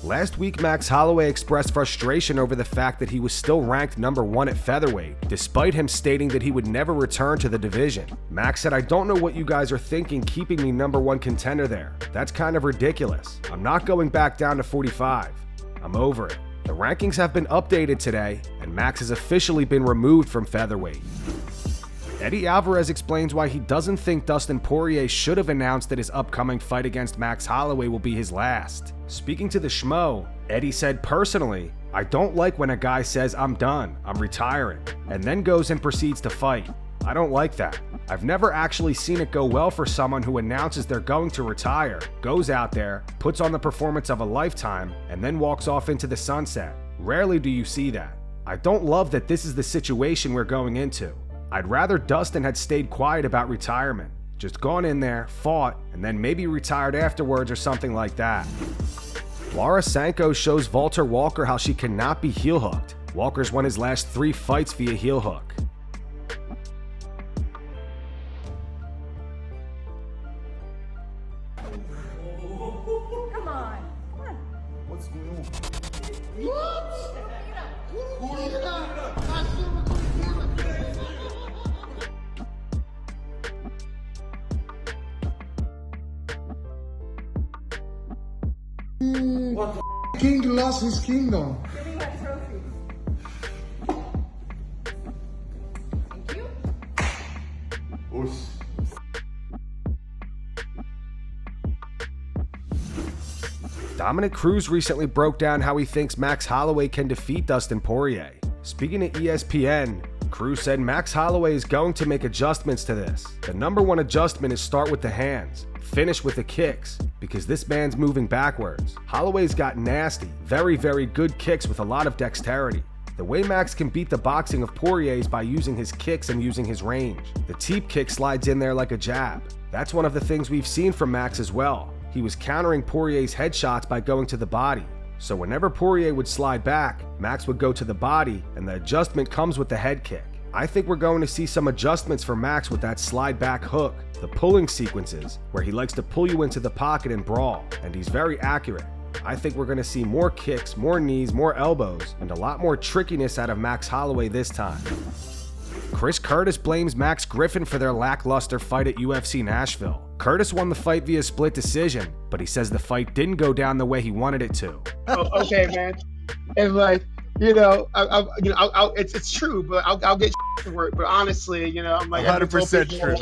Last week, Max Holloway expressed frustration over the fact that he was still ranked #1 at featherweight, despite him stating that he would never return to the division. Max said, "I don't know what you guys are thinking keeping me #1 contender there. That's kind of ridiculous. I'm not going back down to 45. I'm over it." The rankings have been updated today, and Max has officially been removed from featherweight. Eddie Alvarez explains why he doesn't think Dustin Poirier should have announced that his upcoming fight against Max Holloway will be his last. Speaking to the Schmo, Eddie said, "Personally, I don't like when a guy says, 'I'm done, I'm retiring,' and then goes and proceeds to fight. I don't like that. I've never actually seen it go well for someone who announces they're going to retire, goes out there, puts on the performance of a lifetime, and then walks off into the sunset. Rarely do you see that. I don't love that this is the situation we're going into. I'd rather Dustin had stayed quiet about retirement. Just gone in there, fought, and then maybe retired afterwards or something like that." Laura Sanko shows Valter Walker how she cannot be heel hooked. Walker's won his last 3 fights via heel hook. Come on. What's going on? What? King lost his kingdom. Give me that trophy. Thank you. Oof. Dominick Cruz recently broke down how he thinks Max Holloway can defeat Dustin Poirier. Speaking to ESPN, Cruz said Max Holloway is going to make adjustments to this. The #1 adjustment is start with the hands, finish with the kicks, because this man's moving backwards. Holloway's got nasty, very, very good kicks with a lot of dexterity. The way Max can beat the boxing of Poirier is by using his kicks and using his range. The teep kick slides in there like a jab. That's one of the things we've seen from Max as well. He was countering Poirier's headshots by going to the body. So whenever Poirier would slide back, Max would go to the body, and the adjustment comes with the head kick. I think we're going to see some adjustments for Max with that slide back hook, the pulling sequences, where he likes to pull you into the pocket and brawl, and he's very accurate. I think we're going to see more kicks, more knees, more elbows, and a lot more trickiness out of Max Holloway this time. Chris Curtis blames Max Griffin for their lackluster fight at UFC Nashville. Curtis won the fight via split decision, but he says the fight didn't go down the way he wanted it to. Oh, okay, man. And like, it's true, but I'll get for it. But honestly, I'm like 100% true.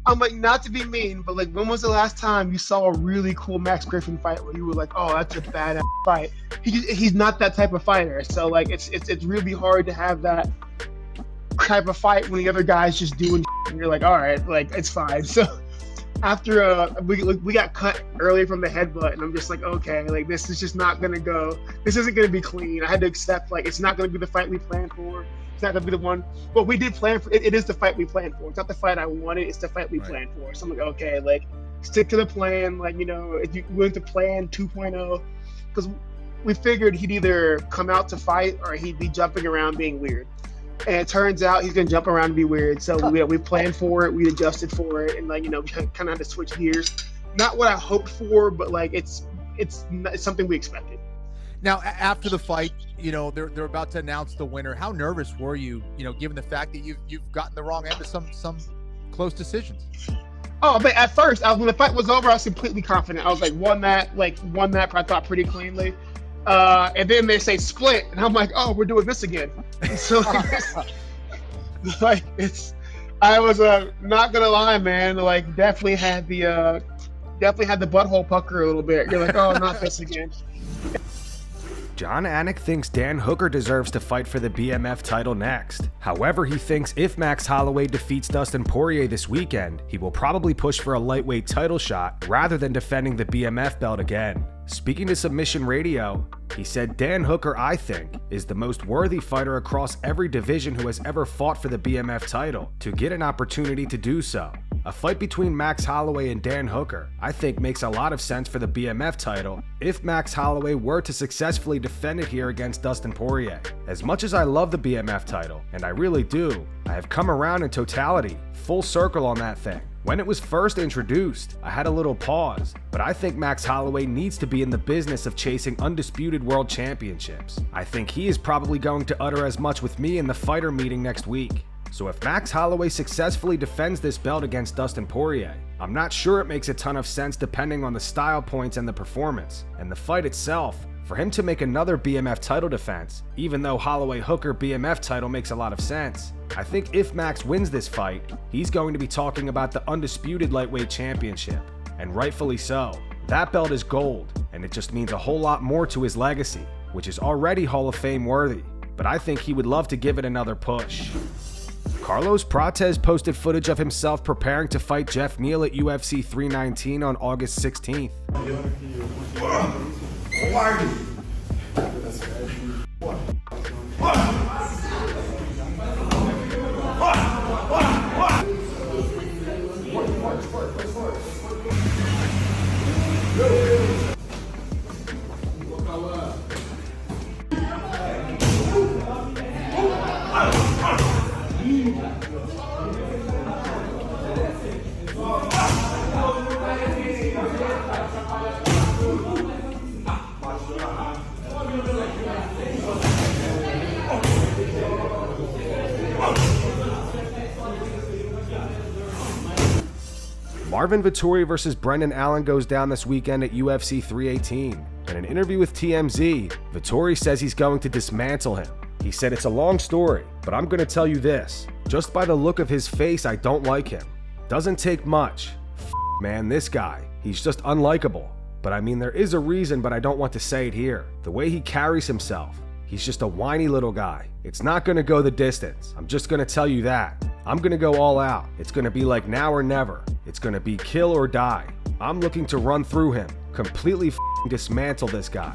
I'm like, not to be mean, but like, when was the last time you saw a really cool Max Griffin fight where you were like, oh, that's a badass fight? He's not that type of fighter. So like, it's really hard to have that type of fight when the other guy's just doing and you're like, all right, like, it's fine. So after we got cut early from the headbutt, and I'm just like, okay, like, this is just not gonna go. This isn't gonna be clean. I had to accept, like, it's not gonna be the fight we planned for. It's not gonna be the one. Well, we did plan for it. It is the fight we planned for. It's not the fight I wanted. It's the fight we planned for. So I'm like, okay, like, stick to the plan. Like, if you went to plan 2.0, because we figured he'd either come out to fight or he'd be jumping around being weird. And it turns out he's gonna jump around and be weird. So we planned for it, we adjusted for it, and like, we kind of had to switch gears. Not what I hoped for, but like, it's something we expected. Now, after the fight, they're about to announce the winner. How nervous were you, given the fact that you've gotten the wrong end of some close decisions? Oh, but at first, when the fight was over, I was completely confident. I was like, won that, I thought, pretty cleanly. And then they say split, and I'm like, oh, we're doing this again. So like, I was not gonna lie, man. Like, definitely had the butthole pucker a little bit. You're like, oh, not this again. Jon Anik thinks Dan Hooker deserves to fight for the BMF title next. However, he thinks if Max Holloway defeats Dustin Poirier this weekend, he will probably push for a lightweight title shot rather than defending the BMF belt again. Speaking to Submission Radio, he said, Dan Hooker, I think, is the most worthy fighter across every division who has ever fought for the BMF title to get an opportunity to do so. A fight between Max Holloway and Dan Hooker, I think, makes a lot of sense for the BMF title if Max Holloway were to successfully defend it here against Dustin Poirier. As much as I love the BMF title, and I really do, I have come around in totality, full circle on that thing. When it was first introduced, I had a little pause, but I think Max Holloway needs to be in the business of chasing undisputed world championships. I think he is probably going to utter as much with me in the fighter meeting next week. So if Max Holloway successfully defends this belt against Dustin Poirier, I'm not sure it makes a ton of sense depending on the style points and the performance, and the fight itself, for him to make another BMF title defense, even though Holloway Hooker BMF title makes a lot of sense. I think if Max wins this fight, he's going to be talking about the undisputed lightweight championship, and rightfully so. That belt is gold, and it just means a whole lot more to his legacy, which is already Hall of Fame worthy, but I think he would love to give it another push. Carlos Prates posted footage of himself preparing to fight Geoff Neal at UFC 319 on August 16th. Marvin Vettori versus Brendan Allen goes down this weekend at UFC 318. In an interview with TMZ, Vettori says he's going to dismantle him. He said, "It's a long story, but I'm going to tell you this. Just by the look of his face, I don't like him. Doesn't take much. Man, this guy, he's just unlikable. But I mean, there is a reason, but I don't want to say it here. The way he carries himself, he's just a whiny little guy. It's not going to go the distance. I'm just going to tell you that. I'm going to go all out. It's going to be like now or never. It's going to be kill or die. I'm looking to run through him, completely dismantle this guy."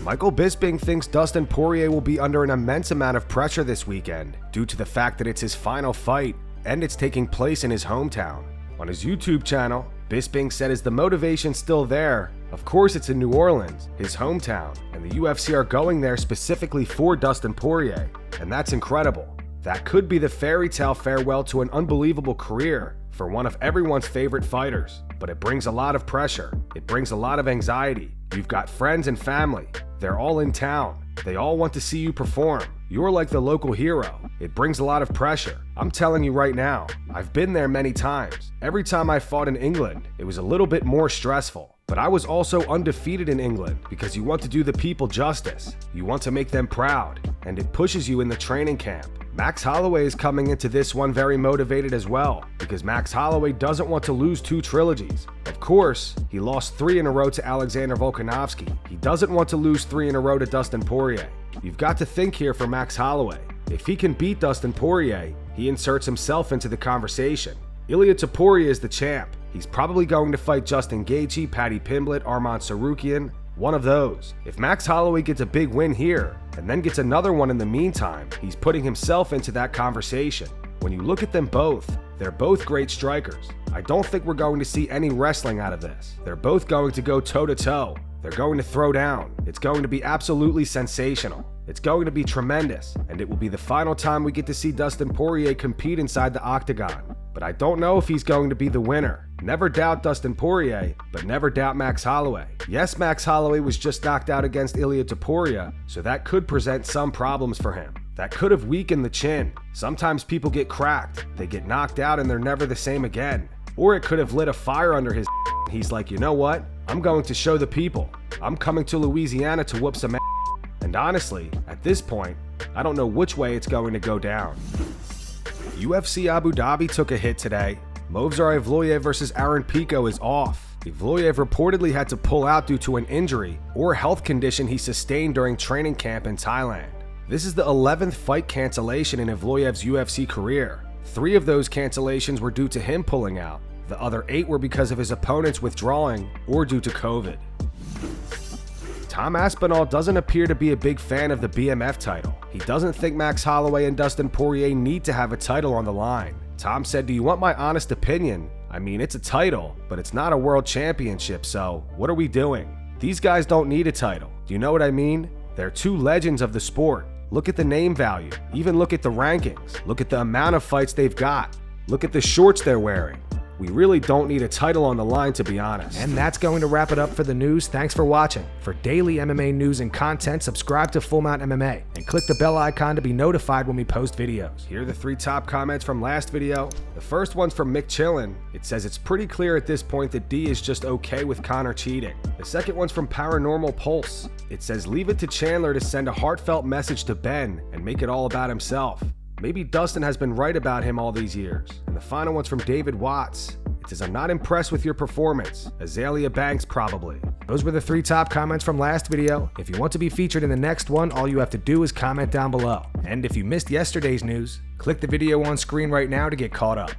Michael Bisping thinks Dustin Poirier will be under an immense amount of pressure this weekend due to the fact that it's his final fight and it's taking place in his hometown. On his YouTube channel, Bisping said, "Is the motivation still there? Of course it's in New Orleans, his hometown, and the UFC are going there specifically for Dustin Poirier, and that's incredible. That could be the fairy tale farewell to an unbelievable career for one of everyone's favorite fighters, but it brings a lot of pressure. It brings a lot of anxiety. You've got friends and family. They're all in town. They all want to see you perform. You're like the local hero. It brings a lot of pressure. I'm telling you right now, I've been there many times. Every time I fought in England, it was a little bit more stressful. But I was also undefeated in England because you want to do the people justice. You want to make them proud, and it pushes you in the training camp. Max Holloway is coming into this one very motivated as well, because Max Holloway doesn't want to lose 2 trilogies. Of course, he lost 3 in a row to Alexander Volkanovski. He doesn't want to lose 3 in a row to Dustin Poirier. You've got to think here for Max Holloway. If he can beat Dustin Poirier, he inserts himself into the conversation. Ilia Topuria is the champ. He's probably going to fight Justin Gaethje, Paddy Pimblett, Arman Tsarukyan, one of those. If Max Holloway gets a big win here, and then gets another one in the meantime, he's putting himself into that conversation. When you look at them both, they're both great strikers. I don't think we're going to see any wrestling out of this. They're both going to go toe-to-toe. They're going to throw down. It's going to be absolutely sensational. It's going to be tremendous, and it will be the final time we get to see Dustin Poirier compete inside the octagon. But I don't know if he's going to be the winner. Never doubt Dustin Poirier, but never doubt Max Holloway. Yes, Max Holloway was just knocked out against Ilia Topuria, so that could present some problems for him. That could have weakened the chin. Sometimes people get cracked, they get knocked out and they're never the same again. Or it could have lit a fire under his He's like, you know what? I'm going to show the people. I'm coming to Louisiana to whoop some ass. And honestly, at this point, I don't know which way it's going to go down. UFC Abu Dhabi took a hit today. Movsar Evloev versus Aaron Pico is off. Evloev reportedly had to pull out due to an injury or health condition he sustained during training camp in Thailand. This is the 11th fight cancellation in Evloev's UFC career. 3 of those cancellations were due to him pulling out. The other 8 were because of his opponents withdrawing or due to COVID. Tom Aspinall doesn't appear to be a big fan of the BMF title. He doesn't think Max Holloway and Dustin Poirier need to have a title on the line. Tom said, "Do you want my honest opinion? I mean, it's a title, but it's not a world championship, so what are we doing? These guys don't need a title. Do you know what I mean? They're 2 legends of the sport. Look at the name value. Even look at the rankings. Look at the amount of fights they've got. Look at the shorts they're wearing. We really don't need a title on the line, to be honest. And that's going to wrap it up for the news. Thanks for watching. For daily MMA news and content, subscribe to Full Mount MMA and click the bell icon to be notified when we post videos. Here are the 3 top comments from last video. The first one's from Mick Chillin. It says it's pretty clear at this point that D is just okay with Conor cheating. The second one's from Paranormal Pulse. It says leave it to Chandler to send a heartfelt message to Ben and make it all about himself. Maybe Dustin has been right about him all these years. And the final one's from David Watts. It says, I'm not impressed with your performance. Azalea Banks, probably. Those were the 3 top comments from last video. If you want to be featured in the next one, all you have to do is comment down below. And if you missed yesterday's news, click the video on screen right now to get caught up.